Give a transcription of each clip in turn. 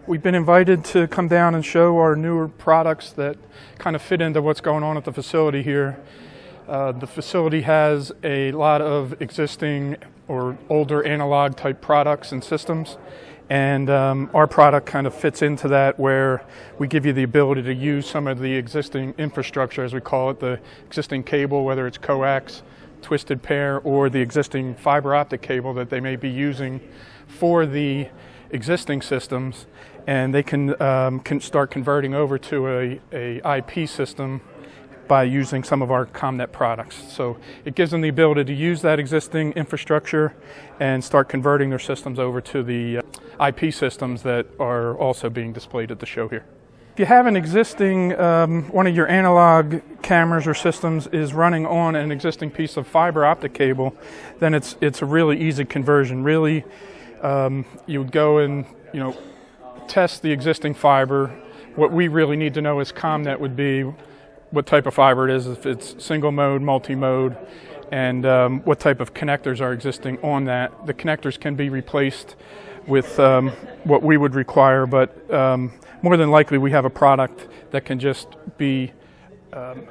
We've been invited to come down and show our newer products that kind of fit into what's going on at the facility here. The facility has a lot of existing or older analog type products and systems, and our product kind of fits into that, where we give you the ability to use some of the existing infrastructure, as we call it, the existing cable, whether it's coax, twisted pair, or the existing fiber optic cable that they may be using for the existing systems, and they can start converting over to a IP system by using some of our Comnet products. So it gives them the ability to use that existing infrastructure and start converting their systems over to the IP systems that are also being displayed at the show here. If you have an existing, one of your analog cameras or systems is running on an existing piece of fiber optic cable, then it's a really easy conversion. Really, you would go and test the existing fiber. What we really need to know as Comnet would be what type of fiber it is, if it's single mode, multi-mode, and what type of connectors are existing on that. The connectors can be replaced with what we would require, but more than likely we have a product that can just be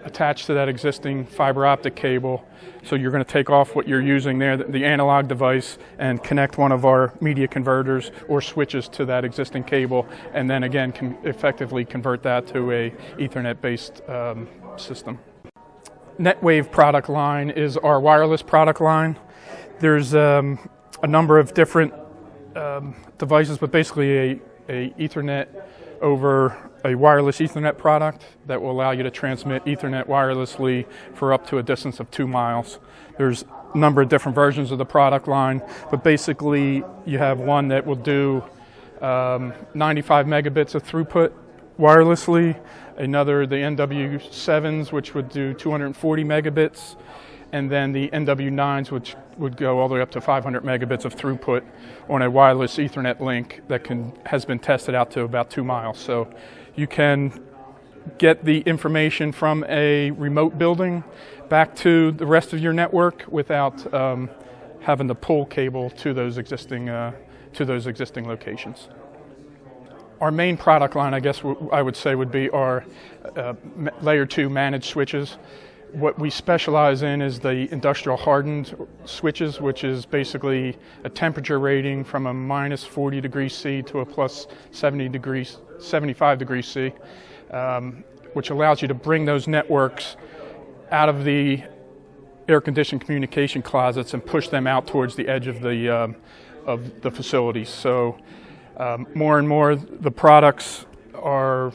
attached to that existing fiber optic cable. So you're going to take off what you're using there, the analog device, and connect one of our media converters or switches to that existing cable, and then again can effectively convert that to a Ethernet-based system. NetWave product line is our wireless product line. There's a number of different devices, but basically a Ethernet over a wireless Ethernet product that will allow you to transmit Ethernet wirelessly for up to a distance of 2 miles. There's a number of different versions of the product line, but basically you have one that will do 95 megabits of throughput wirelessly, another, the NW7s, which would do 240 megabits, and then the NW9s, which would go all the way up to 500 megabits of throughput on a wireless Ethernet link that has been tested out to about 2 miles. So you can get the information from a remote building back to the rest of your network without having to pull cable to those existing locations. Our main product line, I guess I would say, would be our layer 2 managed switches. What we specialize in is the industrial hardened switches, which is basically a temperature rating from a minus 40 degrees C to a plus 75 degrees C, which allows you to bring those networks out of the air-conditioned communication closets and push them out towards the edge of the facilities. So more and more the products are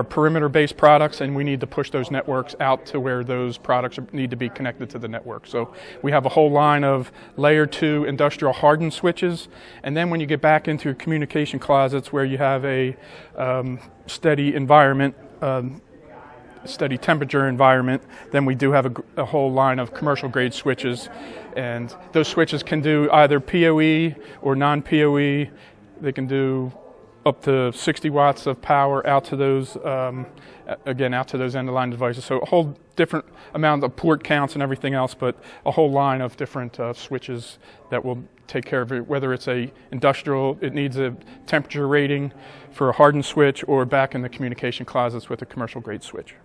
perimeter-based products, and we need to push those networks out to where those products need to be connected to the network. So we have a whole line of layer 2 industrial hardened switches, and then when you get back into communication closets where you have a steady environment, steady temperature environment, then we do have a whole line of commercial grade switches, and those switches can do either PoE or non-PoE. They can do up to 60 watts of power out to those, out to those end-of-line devices. So a whole different amount of port counts and everything else, but a whole line of different switches that will take care of it, whether it's a industrial, it needs a temperature rating for a hardened switch, or back in the communication closets with a commercial grade switch.